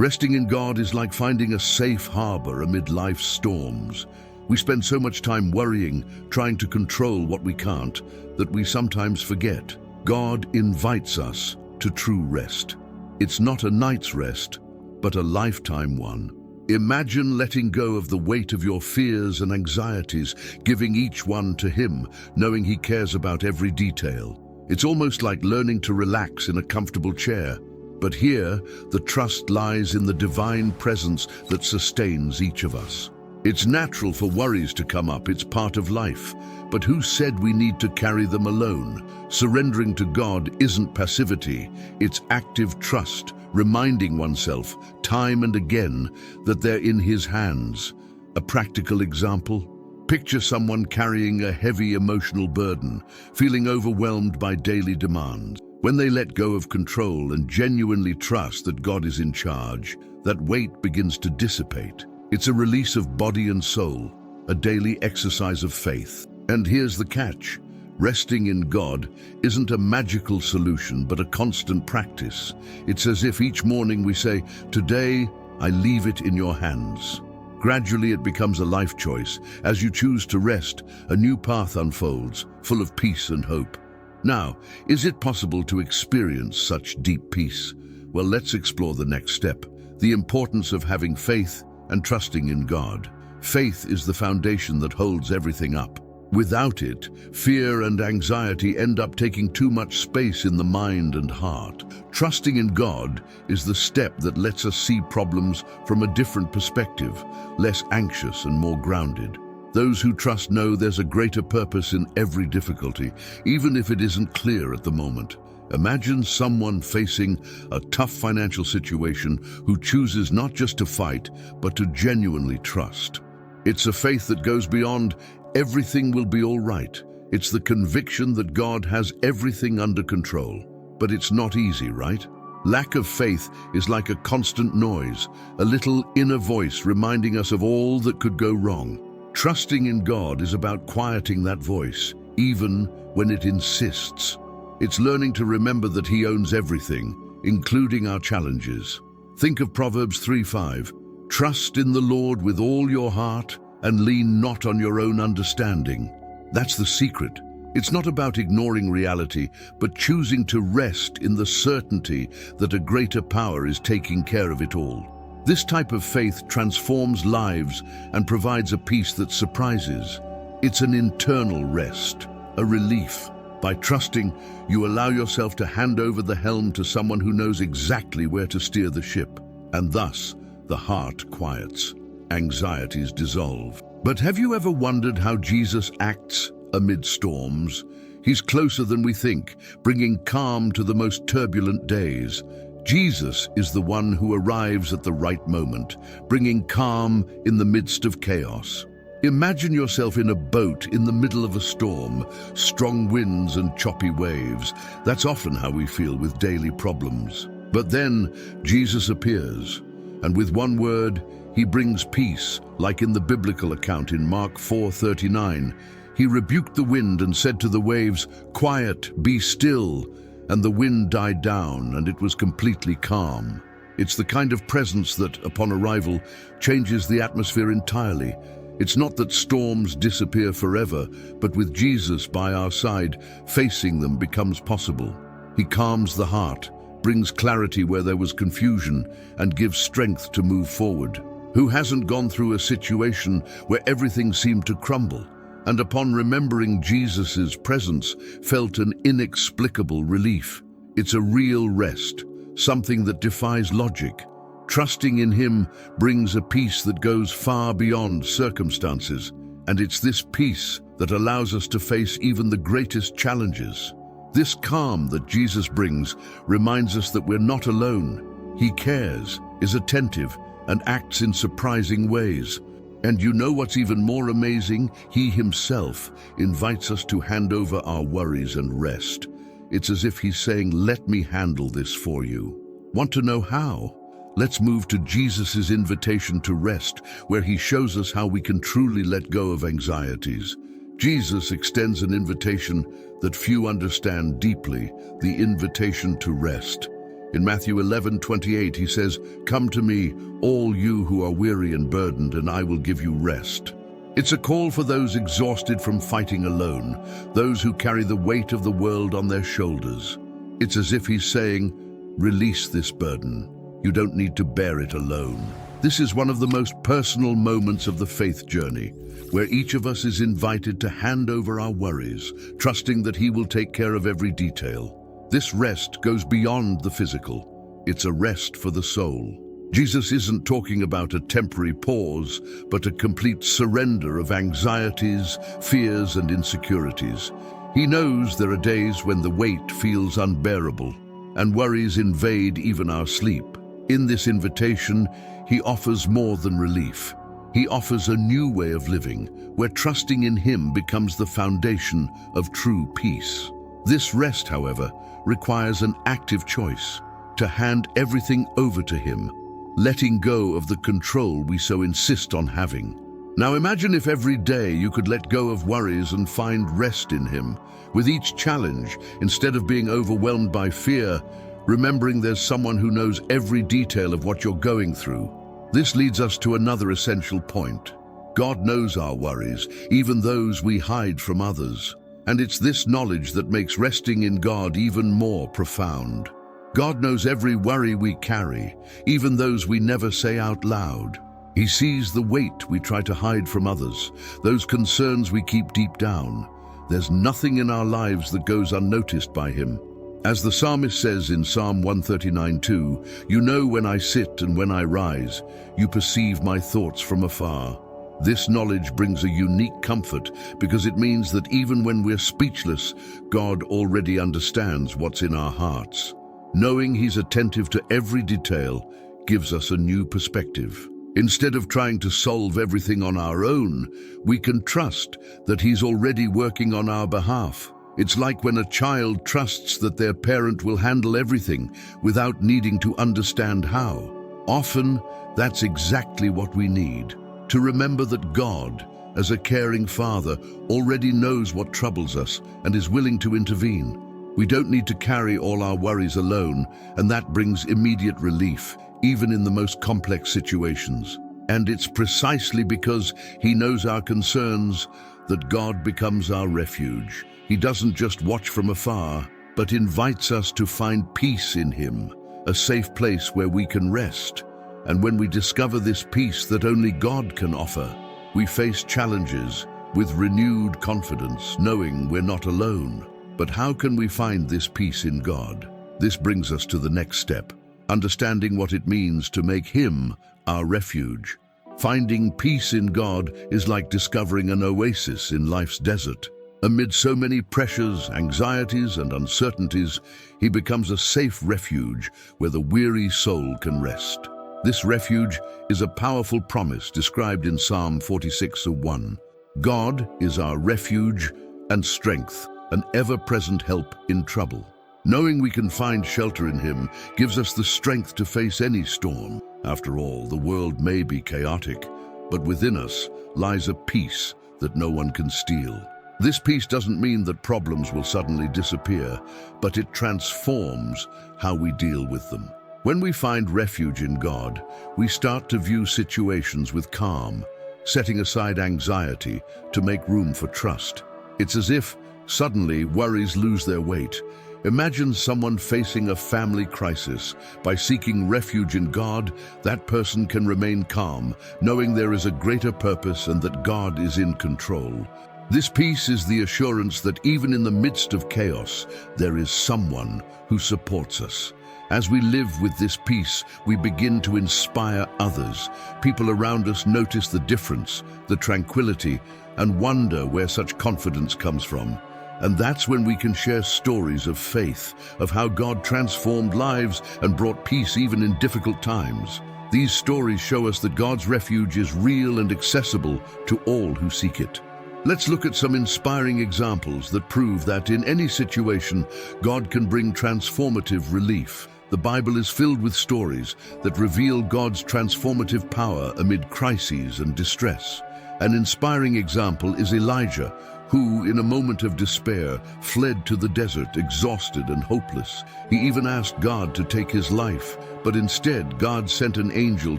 Resting in God is like finding a safe harbor amid life's storms. We spend so much time worrying, trying to control what we can't, that we sometimes forget. God invites us to true rest. It's not a night's rest, but a lifetime one. Imagine letting go of the weight of your fears and anxieties, giving each one to Him, knowing He cares about every detail. It's almost like learning to relax in a comfortable chair. But here, the trust lies in the divine presence that sustains each of us. It's natural for worries to come up, it's part of life. But who said we need to carry them alone? Surrendering to God isn't passivity, it's active trust, reminding oneself time and again that they're in His hands. A practical example: picture someone carrying a heavy emotional burden, feeling overwhelmed by daily demands. When they let go of control and genuinely trust that God is in charge, that weight begins to dissipate. It's a release of body and soul, a daily exercise of faith. And here's the catch: resting in God isn't a magical solution, but a constant practice. It's as if each morning we say, "Today, I leave it in your hands." Gradually it becomes a life choice. As you choose to rest, a new path unfolds, full of peace and hope. Now, is it possible to experience such deep peace? Well, let's explore the next step: the importance of having faith and trusting in God. Faith is the foundation that holds everything up. Without it, fear and anxiety end up taking too much space in the mind and heart. Trusting in God is the step that lets us see problems from a different perspective, less anxious and more grounded. Those who trust know there's a greater purpose in every difficulty, even if it isn't clear at the moment. Imagine someone facing a tough financial situation who chooses not just to fight, but to genuinely trust. It's a faith that goes beyond "everything will be all right." It's the conviction that God has everything under control. But it's not easy, right? Lack of faith is like a constant noise, a little inner voice reminding us of all that could go wrong. Trusting in God is about quieting that voice, even when it insists. It's learning to remember that He owns everything, including our challenges. Think of Proverbs 3:5. Trust in the Lord with all your heart and lean not on your own understanding. That's the secret. It's not about ignoring reality, but choosing to rest in the certainty that a greater power is taking care of it all. This type of faith transforms lives and provides a peace that surprises. It's an internal rest, a relief. By trusting, you allow yourself to hand over the helm to someone who knows exactly where to steer the ship. And thus, the heart quiets, anxieties dissolve. But have you ever wondered how Jesus acts amid storms? He's closer than we think, bringing calm to the most turbulent days. Jesus is the one who arrives at the right moment, bringing calm in the midst of chaos. Imagine yourself in a boat in the middle of a storm, strong winds and choppy waves. That's often how we feel with daily problems. But then Jesus appears, and with one word, He brings peace, like in the biblical account in Mark 4:39. He rebuked the wind and said to the waves, "Quiet, be still." And the wind died down, and it was completely calm. It's the kind of presence that, upon arrival, changes the atmosphere entirely. It's not that storms disappear forever, but with Jesus by our side, facing them becomes possible. He calms the heart, brings clarity where there was confusion, and gives strength to move forward. Who hasn't gone through a situation where everything seemed to crumble, and upon remembering Jesus' presence, felt an inexplicable relief? It's a real rest, something that defies logic. Trusting in Him brings a peace that goes far beyond circumstances, and it's this peace that allows us to face even the greatest challenges. This calm that Jesus brings reminds us that we're not alone. He cares, is attentive, and acts in surprising ways. And you know what's even more amazing? He Himself invites us to hand over our worries and rest. It's as if He's saying, "Let me handle this for you." Want to know how? Let's move to Jesus' invitation to rest, where He shows us how we can truly let go of anxieties. Jesus extends an invitation that few understand deeply, the invitation to rest. In Matthew 11:28, he says, "Come to me, all you who are weary and burdened, and I will give you rest." It's a call for those exhausted from fighting alone, those who carry the weight of the world on their shoulders. It's as if he's saying, "Release this burden. You don't need to bear it alone." This is one of the most personal moments of the faith journey, where each of us is invited to hand over our worries, trusting that he will take care of every detail. This rest goes beyond the physical. It's a rest for the soul. Jesus isn't talking about a temporary pause, but a complete surrender of anxieties, fears, and insecurities. He knows there are days when the weight feels unbearable, and worries invade even our sleep. In this invitation, he offers more than relief. He offers a new way of living, where trusting in him becomes the foundation of true peace. This rest, however, requires an active choice to hand everything over to him, letting go of the control we so insist on having. Now imagine if every day you could let go of worries and find rest in him. With each challenge, instead of being overwhelmed by fear, remembering there's someone who knows every detail of what you're going through. This leads us to another essential point. God knows our worries, even those we hide from others. And it's this knowledge that makes resting in God even more profound. God knows every worry we carry, even those we never say out loud. He sees the weight we try to hide from others, those concerns we keep deep down. There's nothing in our lives that goes unnoticed by him. As the psalmist says in Psalm 139:2, "You know when I sit and when I rise. You perceive my thoughts from afar." This knowledge brings a unique comfort because it means that even when we're speechless, God already understands what's in our hearts. Knowing he's attentive to every detail gives us a new perspective. Instead of trying to solve everything on our own, we can trust that he's already working on our behalf. It's like when a child trusts that their parent will handle everything without needing to understand how. Often, that's exactly what we need, to remember that God, as a caring father, already knows what troubles us and is willing to intervene. We don't need to carry all our worries alone, and that brings immediate relief, even in the most complex situations. And it's precisely because he knows our concerns that God becomes our refuge. He doesn't just watch from afar, but invites us to find peace in him, a safe place where we can rest. And when we discover this peace that only God can offer, we face challenges with renewed confidence, knowing we're not alone. But how can we find this peace in God? This brings us to the next step, understanding what it means to make him our refuge. Finding peace in God is like discovering an oasis in life's desert. Amid so many pressures, anxieties, and uncertainties, he becomes a safe refuge where the weary soul can rest. This refuge is a powerful promise described in Psalm 46:1. God is our refuge and strength, an ever-present help in trouble. Knowing we can find shelter in him gives us the strength to face any storm. After all, the world may be chaotic, but within us lies a peace that no one can steal. This peace doesn't mean that problems will suddenly disappear, but it transforms how we deal with them. When we find refuge in God, we start to view situations with calm, setting aside anxiety to make room for trust. It's as if suddenly worries lose their weight. Imagine someone facing a family crisis. By seeking refuge in God, that person can remain calm, knowing there is a greater purpose and that God is in control. This peace is the assurance that even in the midst of chaos, there is someone who supports us. As we live with this peace, we begin to inspire others. People around us notice the difference, the tranquility, and wonder where such confidence comes from. And that's when we can share stories of faith, of how God transformed lives and brought peace even in difficult times. These stories show us that God's refuge is real and accessible to all who seek it. Let's look at some inspiring examples that prove that in any situation, God can bring transformative relief. The Bible is filled with stories that reveal God's transformative power amid crises and distress. An inspiring example is Elijah, who, in a moment of despair, fled to the desert, exhausted and hopeless. He even asked God to take his life, but instead God sent an angel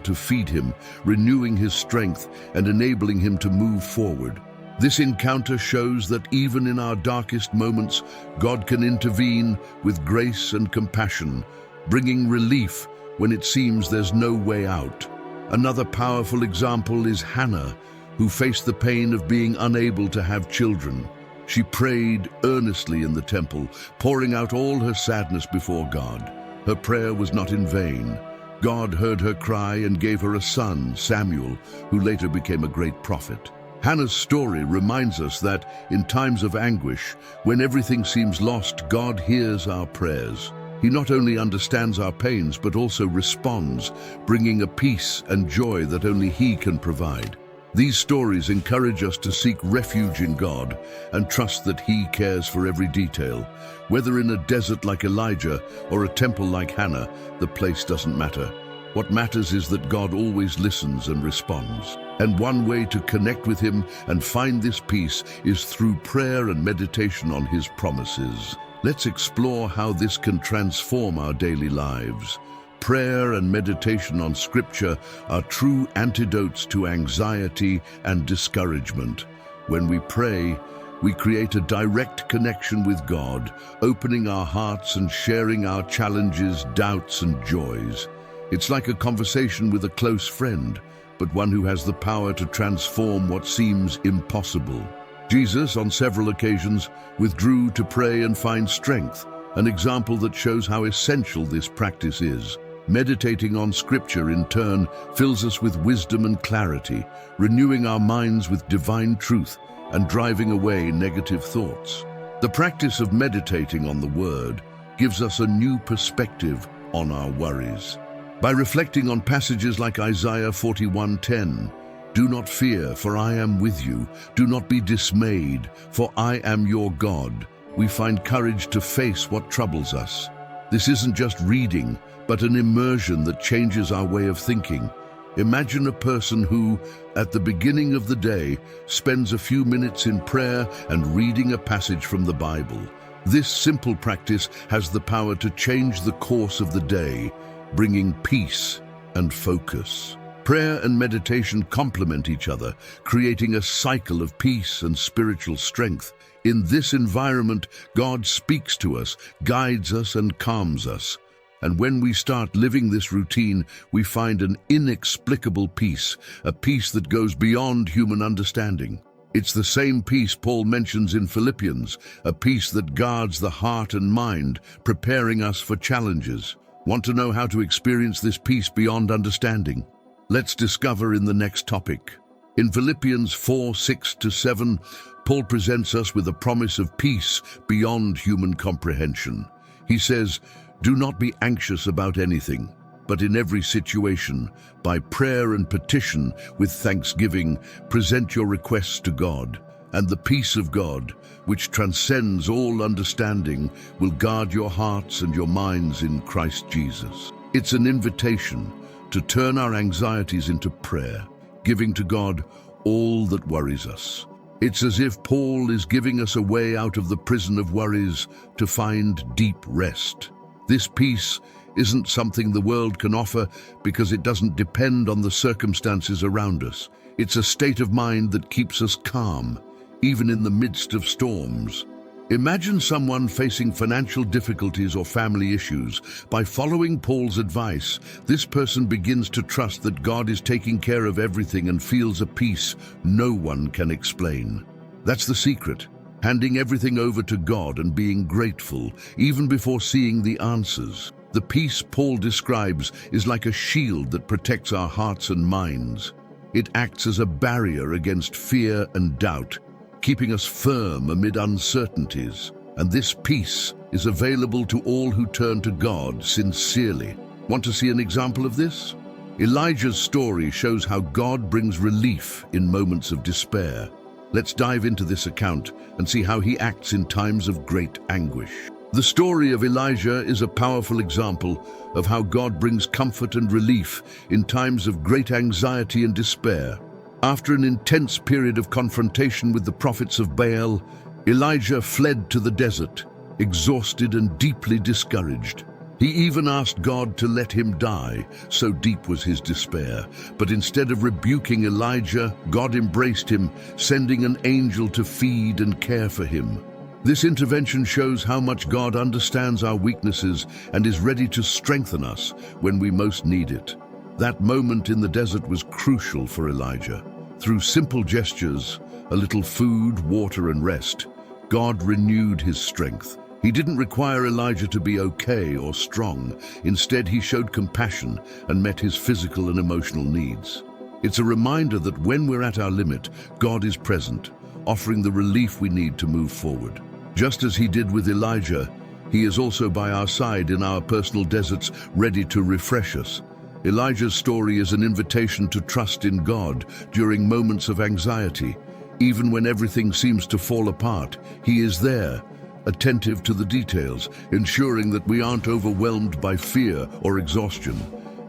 to feed him, renewing his strength and enabling him to move forward. This encounter shows that even in our darkest moments, God can intervene with grace and compassion, bringing relief when it seems there's no way out. Another powerful example is Hannah, who faced the pain of being unable to have children. She prayed earnestly in the temple, pouring out all her sadness before God. Her prayer was not in vain. God heard her cry and gave her a son, Samuel, who later became a great prophet. Hannah's story reminds us that, in times of anguish, when everything seems lost, God hears our prayers. He not only understands our pains, but also responds, bringing a peace and joy that only He can provide. These stories encourage us to seek refuge in God and trust that He cares for every detail. Whether in a desert like Elijah or a temple like Hannah, the place doesn't matter. What matters is that God always listens and responds. And one way to connect with Him and find this peace is through prayer and meditation on His promises. Let's explore how this can transform our daily lives. Prayer and meditation on Scripture are true antidotes to anxiety and discouragement. When we pray, we create a direct connection with God, opening our hearts and sharing our challenges, doubts, and joys. It's like a conversation with a close friend, but one who has the power to transform what seems impossible. Jesus, on several occasions, withdrew to pray and find strength, an example that shows how essential this practice is. Meditating on Scripture, in turn, fills us with wisdom and clarity, renewing our minds with divine truth and driving away negative thoughts. The practice of meditating on the Word gives us a new perspective on our worries. By reflecting on passages like Isaiah 41:10, "Do not fear, for I am with you. Do not be dismayed, for I am your God," we find courage to face what troubles us. This isn't just reading, but an immersion that changes our way of thinking. Imagine a person who, at the beginning of the day, spends a few minutes in prayer and reading a passage from the Bible. This simple practice has the power to change the course of the day, bringing peace and focus. Prayer and meditation complement each other, creating a cycle of peace and spiritual strength. In this environment, God speaks to us, guides us, and calms us. And when we start living this routine, we find an inexplicable peace, a peace that goes beyond human understanding. It's the same peace Paul mentions in Philippians, a peace that guards the heart and mind, preparing us for challenges. Want to know how to experience this peace beyond understanding? Let's discover in the next topic. In Philippians 4:6-7, Paul presents us with a promise of peace beyond human comprehension. He says, "Do not be anxious about anything, but in every situation, by prayer and petition, with thanksgiving, present your requests to God, and the peace of God, which transcends all understanding, will guard your hearts and your minds in Christ Jesus." It's an invitation to turn our anxieties into prayer, giving to God all that worries us. It's as if Paul is giving us a way out of the prison of worries to find deep rest. This peace isn't something the world can offer because it doesn't depend on the circumstances around us. It's a state of mind that keeps us calm, even in the midst of storms. Imagine someone facing financial difficulties or family issues. By following Paul's advice, this person begins to trust that God is taking care of everything and feels a peace no one can explain. That's the secret, handing everything over to God and being grateful, even before seeing the answers. The peace Paul describes is like a shield that protects our hearts and minds. It acts as a barrier against fear and doubt, keeping us firm amid uncertainties. And this peace is available to all who turn to God sincerely. Want to see an example of this? Elijah's story shows how God brings relief in moments of despair. Let's dive into this account and see how he acts in times of great anguish. The story of Elijah is a powerful example of how God brings comfort and relief in times of great anxiety and despair. After an intense period of confrontation with the prophets of Baal, Elijah fled to the desert, exhausted and deeply discouraged. He even asked God to let him die, so deep was his despair. But instead of rebuking Elijah, God embraced him, sending an angel to feed and care for him. This intervention shows how much God understands our weaknesses and is ready to strengthen us when we most need it. That moment in the desert was crucial for Elijah. Through simple gestures, a little food, water, and rest, God renewed his strength. He didn't require Elijah to be okay or strong. Instead, he showed compassion and met his physical and emotional needs. It's a reminder that when we're at our limit, God is present, offering the relief we need to move forward. Just as he did with Elijah, he is also by our side in our personal deserts, ready to refresh us. Elijah's story is an invitation to trust in God during moments of anxiety. Even when everything seems to fall apart, he is there, attentive to the details, ensuring that we aren't overwhelmed by fear or exhaustion.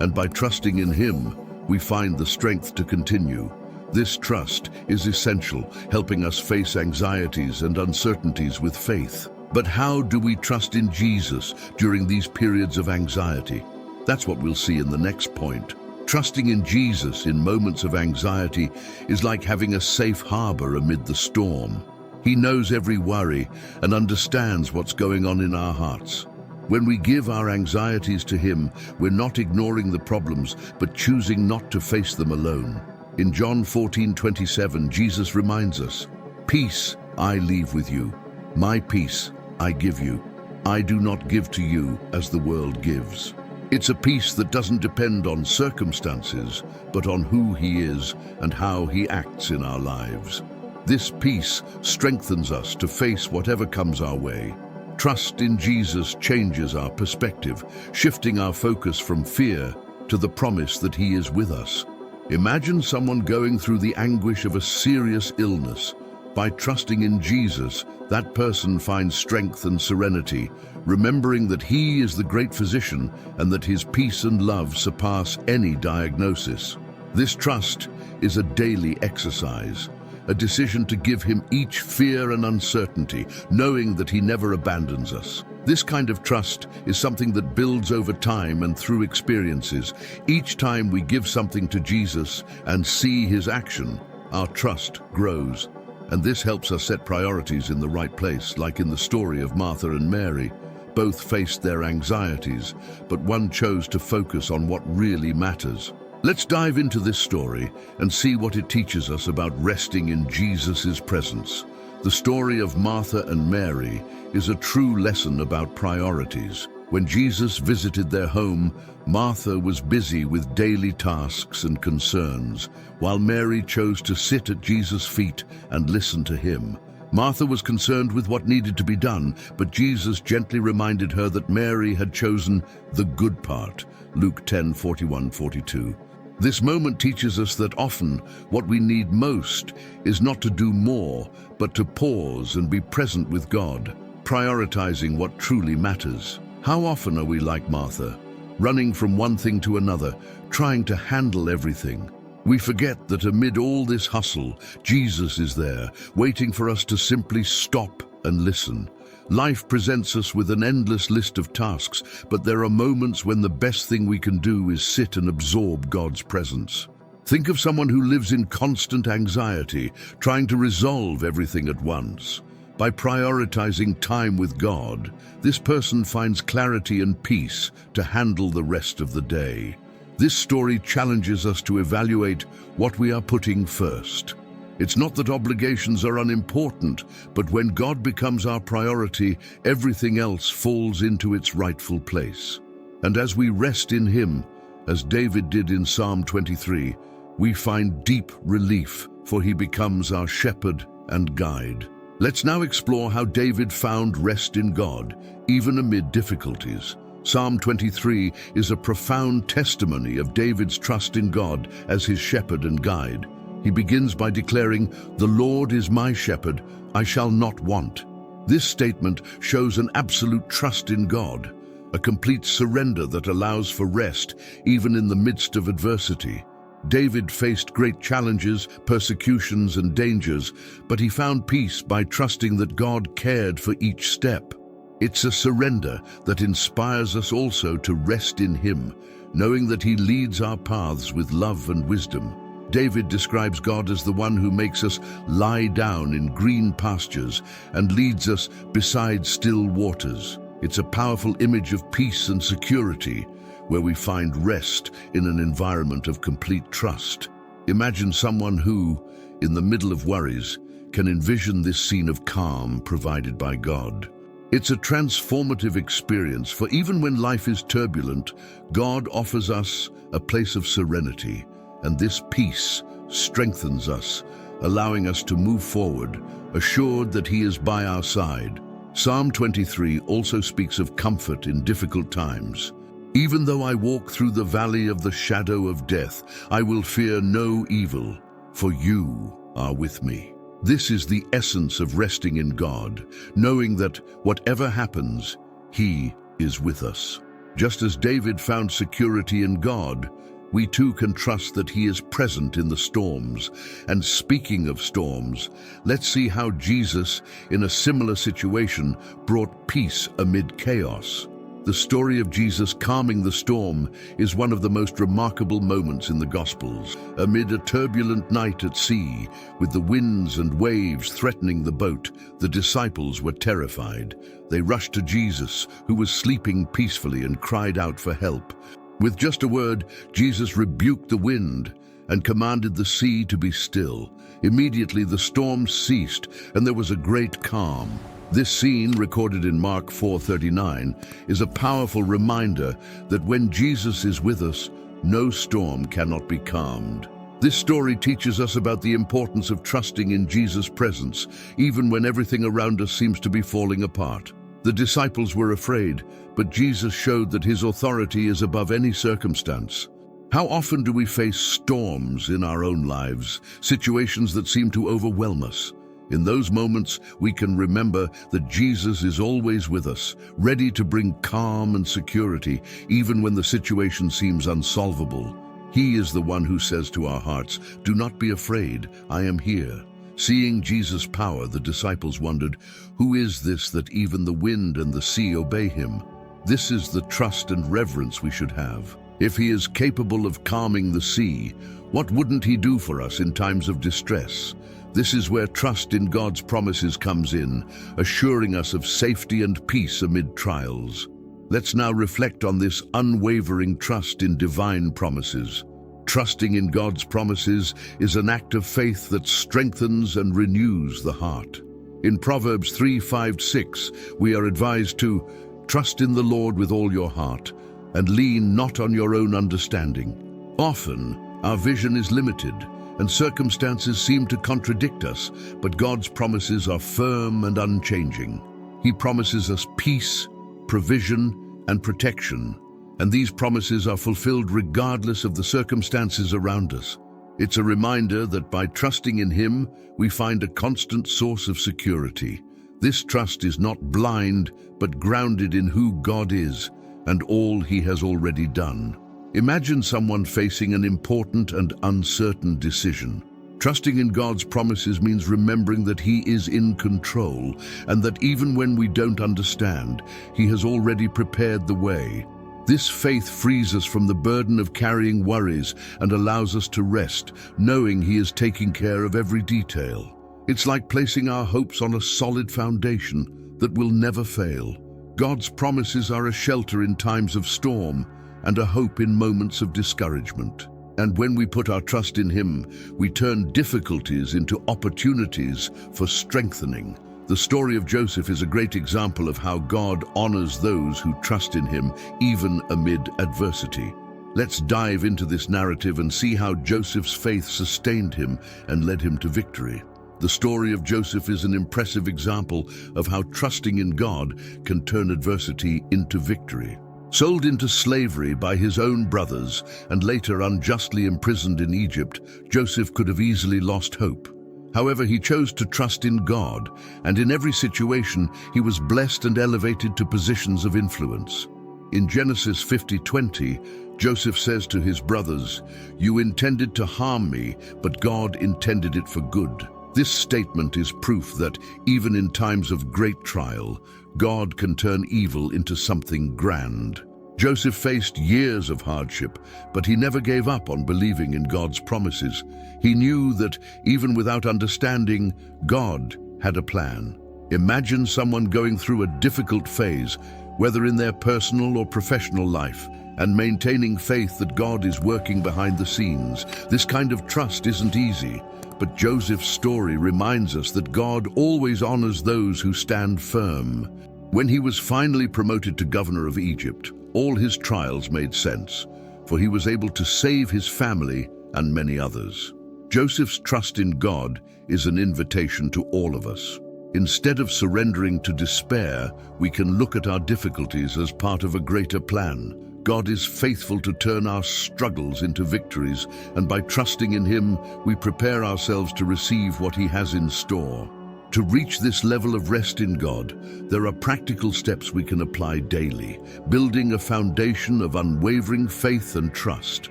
And by trusting in him, we find the strength to continue. This trust is essential, helping us face anxieties and uncertainties with faith. But how do we trust in Jesus during these periods of anxiety? That's what we'll see in the next point. Trusting in Jesus in moments of anxiety is like having a safe harbor amid the storm. He knows every worry and understands what's going on in our hearts. When we give our anxieties to him, we're not ignoring the problems, but choosing not to face them alone. In John 14:27, Jesus reminds us, "Peace I leave with you, my peace I give you. I do not give to you as the world gives." It's a peace that doesn't depend on circumstances, but on who he is and how he acts in our lives. This peace strengthens us to face whatever comes our way. Trust in Jesus changes our perspective, shifting our focus from fear to the promise that he is with us. Imagine someone going through the anguish of a serious illness. By trusting in Jesus, that person finds strength and serenity, remembering that he is the great physician and that his peace and love surpass any diagnosis. This trust is a daily exercise, a decision to give him each fear and uncertainty, knowing that he never abandons us. This kind of trust is something that builds over time and through experiences. Each time we give something to Jesus and see his action, our trust grows. And this helps us set priorities in the right place, like in the story of Martha and Mary. Both faced their anxieties, but one chose to focus on what really matters. Let's dive into this story and see what it teaches us about resting in Jesus' presence. The story of Martha and Mary is a true lesson about priorities. When Jesus visited their home, Martha was busy with daily tasks and concerns, while Mary chose to sit at Jesus' feet and listen to him. Martha was concerned with what needed to be done, but Jesus gently reminded her that Mary had chosen the good part, Luke 10:41-42. This moment teaches us that often what we need most is not to do more, but to pause and be present with God, prioritizing what truly matters. How often are we like Martha, running from one thing to another, trying to handle everything? We forget that amid all this hustle, Jesus is there, waiting for us to simply stop and listen. Life presents us with an endless list of tasks, but there are moments when the best thing we can do is sit and absorb God's presence. Think of someone who lives in constant anxiety, trying to resolve everything at once. By prioritizing time with God, this person finds clarity and peace to handle the rest of the day. This story challenges us to evaluate what we are putting first. It's not that obligations are unimportant, but when God becomes our priority, everything else falls into its rightful place. And as we rest in him, as David did in Psalm 23, we find deep relief, for he becomes our shepherd and guide. Let's now explore how David found rest in God, even amid difficulties. Psalm 23 is a profound testimony of David's trust in God as his shepherd and guide. He begins by declaring, "The Lord is my shepherd, I shall not want." This statement shows an absolute trust in God, a complete surrender that allows for rest even in the midst of adversity. David faced great challenges, persecutions, and dangers, but he found peace by trusting that God cared for each step. It's a surrender that inspires us also to rest in Him, knowing that He leads our paths with love and wisdom. David describes God as the one who makes us lie down in green pastures and leads us beside still waters. It's a powerful image of peace and security, where we find rest in an environment of complete trust. Imagine someone who, in the middle of worries, can envision this scene of calm provided by God. It's a transformative experience, for even when life is turbulent, God offers us a place of serenity, and this peace strengthens us, allowing us to move forward, assured that He is by our side. Psalm 23 also speaks of comfort in difficult times. Even though I walk through the valley of the shadow of death, I will fear no evil, for you are with me. This is the essence of resting in God, knowing that whatever happens, He is with us. Just as David found security in God, we too can trust that He is present in the storms. And speaking of storms, let's see how Jesus, in a similar situation, brought peace amid chaos. The story of Jesus calming the storm is one of the most remarkable moments in the Gospels. Amid a turbulent night at sea, with the winds and waves threatening the boat, the disciples were terrified. They rushed to Jesus, who was sleeping peacefully, and cried out for help. With just a word, Jesus rebuked the wind and commanded the sea to be still. Immediately the storm ceased, and there was a great calm. This scene, recorded in Mark 4:39, is a powerful reminder that when Jesus is with us, no storm cannot be calmed. This story teaches us about the importance of trusting in Jesus' presence, even when everything around us seems to be falling apart. The disciples were afraid, but Jesus showed that His authority is above any circumstance. How often do we face storms in our own lives, situations that seem to overwhelm us? In those moments, we can remember that Jesus is always with us, ready to bring calm and security, even when the situation seems unsolvable. He is the one who says to our hearts, "Do not be afraid, I am here." Seeing Jesus' power, the disciples wondered, "Who is this that even the wind and the sea obey Him?" This is the trust and reverence we should have. If He is capable of calming the sea, what wouldn't He do for us in times of distress? This is where trust in God's promises comes in, assuring us of safety and peace amid trials. Let's now reflect on this unwavering trust in divine promises. Trusting in God's promises is an act of faith that strengthens and renews the heart. In Proverbs 3:5-6, we are advised to trust in the Lord with all your heart and lean not on your own understanding. Often, our vision is limited and circumstances seem to contradict us, but God's promises are firm and unchanging. He promises us peace, provision, and protection, and these promises are fulfilled regardless of the circumstances around us. It's a reminder that by trusting in Him, we find a constant source of security. This trust is not blind, but grounded in who God is and all He has already done. Imagine someone facing an important and uncertain decision. Trusting in God's promises means remembering that He is in control and that even when we don't understand, He has already prepared the way. This faith frees us from the burden of carrying worries and allows us to rest, knowing He is taking care of every detail. It's like placing our hopes on a solid foundation that will never fail. God's promises are a shelter in times of storm and a hope in moments of discouragement. And when we put our trust in Him, we turn difficulties into opportunities for strengthening. The story of Joseph is a great example of how God honors those who trust in Him, even amid adversity. Let's dive into this narrative and see how Joseph's faith sustained him and led him to victory. The story of Joseph is an impressive example of how trusting in God can turn adversity into victory. Sold into slavery by his own brothers and later unjustly imprisoned in Egypt, Joseph could have easily lost hope. However, he chose to trust in God, and in every situation he was blessed and elevated to positions of influence. In Genesis 50:20, Joseph says to his brothers, "You intended to harm me, but God intended it for good." This statement is proof that even in times of great trial, God can turn evil into something grand. Joseph faced years of hardship, but he never gave up on believing in God's promises. He knew that even without understanding, God had a plan. Imagine someone going through a difficult phase, whether in their personal or professional life, and maintaining faith that God is working behind the scenes. This kind of trust isn't easy, but Joseph's story reminds us that God always honors those who stand firm. When he was finally promoted to governor of Egypt, all his trials made sense, for he was able to save his family and many others. Joseph's trust in God is an invitation to all of us. Instead of surrendering to despair, we can look at our difficulties as part of a greater plan. God is faithful to turn our struggles into victories, and by trusting in Him, we prepare ourselves to receive what He has in store. To reach this level of rest in God, there are practical steps we can apply daily, building a foundation of unwavering faith and trust.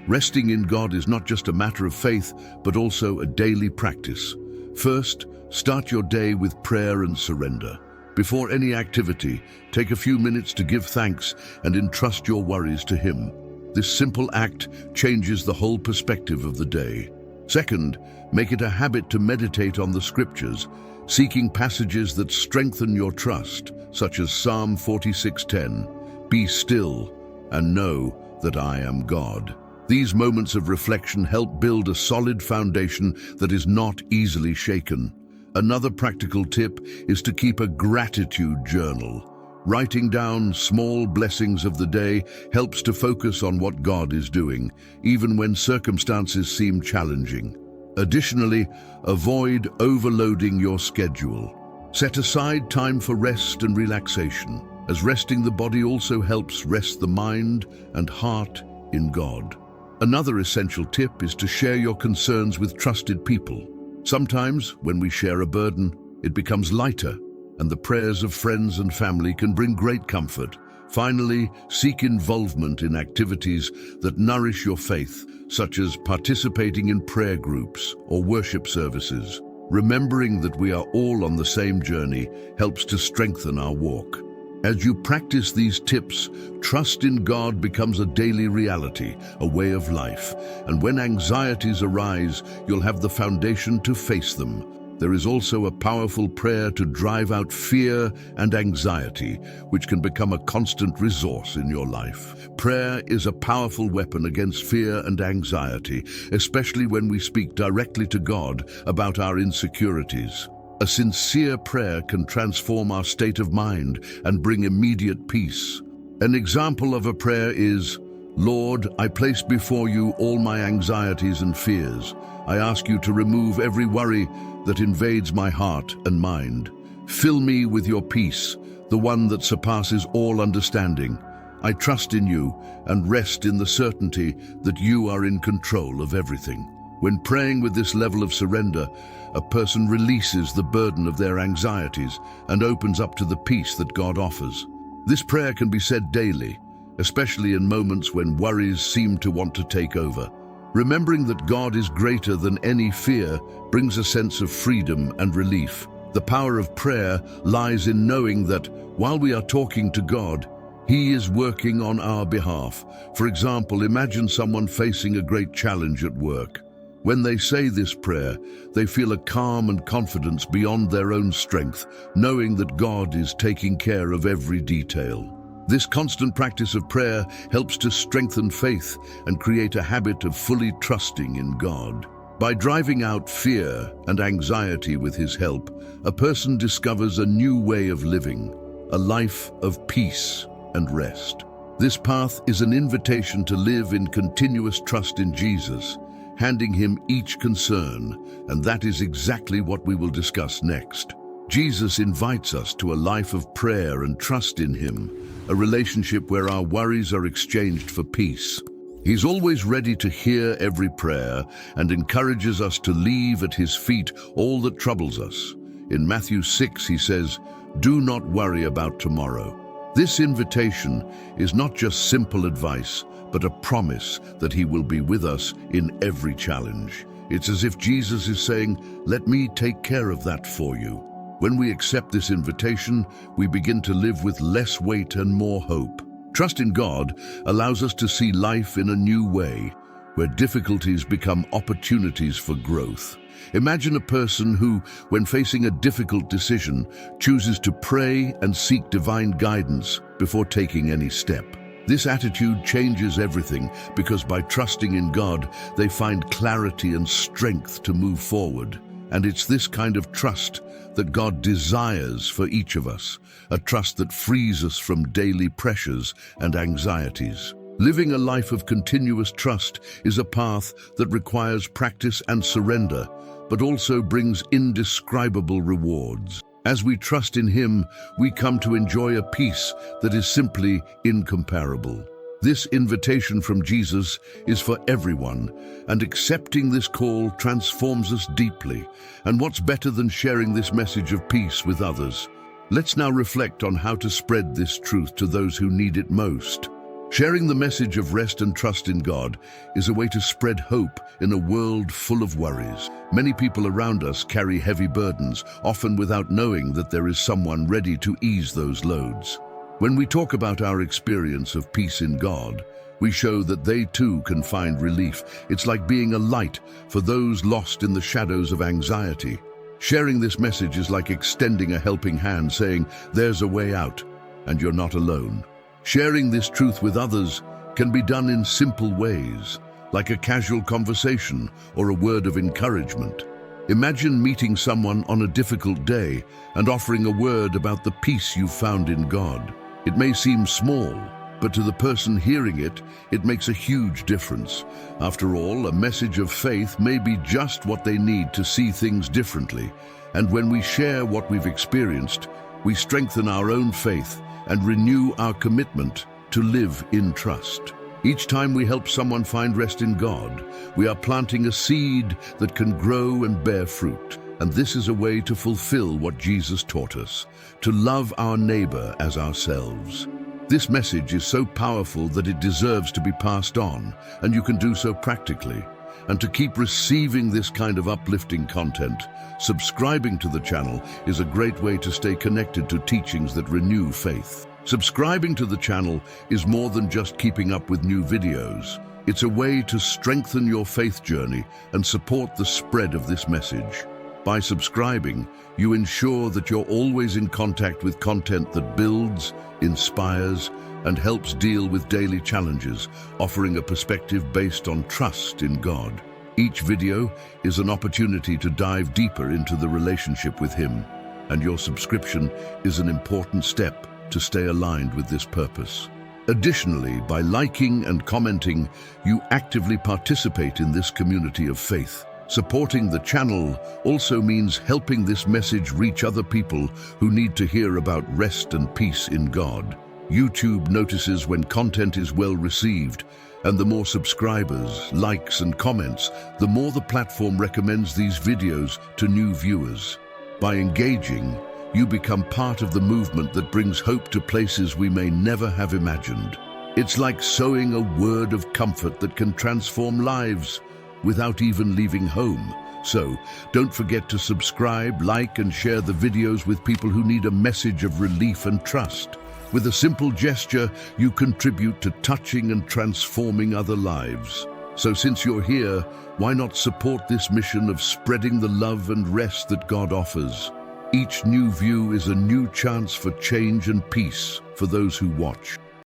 Resting in God is not just a matter of faith, but also a daily practice. First, start your day with prayer and surrender. Before any activity, take a few minutes to give thanks and entrust your worries to Him. This simple act changes the whole perspective of the day. Second, make it a habit to meditate on the Scriptures, seeking passages that strengthen your trust, such as Psalm 46:10, "Be still and know that I am God." These moments of reflection help build a solid foundation that is not easily shaken. Another practical tip is to keep a gratitude journal. Writing down small blessings of the day helps to focus on what God is doing, even when circumstances seem challenging. Additionally, avoid overloading your schedule. Set aside time for rest and relaxation, as resting the body also helps rest the mind and heart in God. Another essential tip is to share your concerns with trusted people. Sometimes, when we share a burden, it becomes lighter, and the prayers of friends and family can bring great comfort. Finally, seek involvement in activities that nourish your faith, such as participating in prayer groups or worship services. Remembering that we are all on the same journey helps to strengthen our walk. As you practice these tips, trust in God becomes a daily reality, a way of life. And when anxieties arise, you'll have the foundation to face them. There is also a powerful prayer to drive out fear and anxiety, which can become a constant resource in your life. Prayer is a powerful weapon against fear and anxiety, especially when we speak directly to God about our insecurities. A sincere prayer can transform our state of mind and bring immediate peace. An example of a prayer is, "Lord, I place before you all my anxieties and fears. I ask you to remove every worry that invades my heart and mind. Fill me with your peace, the one that surpasses all understanding. I trust in you and rest in the certainty that you are in control of everything." When praying with this level of surrender, a person releases the burden of their anxieties and opens up to the peace that God offers. This prayer can be said daily, especially in moments when worries seem to want to take over. Remembering that God is greater than any fear brings a sense of freedom and relief. The power of prayer lies in knowing that while we are talking to God, He is working on our behalf. For example, imagine someone facing a great challenge at work. When they say this prayer, they feel a calm and confidence beyond their own strength, knowing that God is taking care of every detail. This constant practice of prayer helps to strengthen faith and create a habit of fully trusting in God. By driving out fear and anxiety with His help, a person discovers a new way of living, a life of peace and rest. This path is an invitation to live in continuous trust in Jesus, handing Him each concern, and that is exactly what we will discuss next. Jesus invites us to a life of prayer and trust in Him, a relationship where our worries are exchanged for peace. He's always ready to hear every prayer and encourages us to leave at His feet all that troubles us. In Matthew 6, He says, "Do not worry about tomorrow, This invitation is not just simple advice, but a promise that he will be with us in every challenge. It's as if Jesus is saying, "Let me take care of that for you." When we accept this invitation, we begin to live with less weight and more hope. Trust in God allows us to see life in a new way, where difficulties become opportunities for growth. Imagine a person who, when facing a difficult decision, chooses to pray and seek divine guidance before taking any step. This attitude changes everything because by trusting in God, they find clarity and strength to move forward. And it's this kind of trust that God desires for each of us, a trust that frees us from daily pressures and anxieties. Living a life of continuous trust is a path that requires practice and surrender, but also brings indescribable rewards. As we trust in Him, we come to enjoy a peace that is simply incomparable. This invitation from Jesus is for everyone, and accepting this call transforms us deeply. And what's better than sharing this message of peace with others? Let's now reflect on how to spread this truth to those who need it most. Sharing the message of rest and trust in God is a way to spread hope in a world full of worries. Many people around us carry heavy burdens, often without knowing that there is someone ready to ease those loads. When we talk about our experience of peace in God, we show that they too can find relief. It's like being a light for those lost in the shadows of anxiety. Sharing this message is like extending a helping hand, saying, "There's a way out, and you're not alone." Sharing this truth with others can be done in simple ways, like a casual conversation or a word of encouragement. Imagine meeting someone on a difficult day and offering a word about the peace you found in God. It may seem small, but to the person hearing it, it makes a huge difference. After all, a message of faith may be just what they need to see things differently. And when we share what we've experienced, we strengthen our own faith and renew our commitment to live in trust. Each time we help someone find rest in God, we are planting a seed that can grow and bear fruit. And this is a way to fulfill what Jesus taught us, to love our neighbor as ourselves. This message is so powerful that it deserves to be passed on, and you can do so practically. And to keep receiving this kind of uplifting content, subscribing to the channel is a great way to stay connected to teachings that renew faith. Subscribing to the channel is more than just keeping up with new videos. It's a way to strengthen your faith journey and support the spread of this message. By subscribing, you ensure that you're always in contact with content that builds, inspires, and helps deal with daily challenges, offering a perspective based on trust in God. Each video is an opportunity to dive deeper into the relationship with Him, and your subscription is an important step to stay aligned with this purpose. Additionally, by liking and commenting, you actively participate in this community of faith. Supporting the channel also means helping this message reach other people who need to hear about rest and peace in God. YouTube notices when content is well received, and the more subscribers, likes, and comments, the more the platform recommends these videos to new viewers. By engaging, you become part of the movement that brings hope to places we may never have imagined. It's like sowing a word of comfort that can transform lives without even leaving home. So, don't forget to subscribe, like, and share the videos with people who need a message of relief and trust. With a simple gesture, you contribute to touching and transforming other lives. So since you're here, why not support this mission of spreading the love and rest that God offers? Each new view is a new chance for change and peace for those who watch.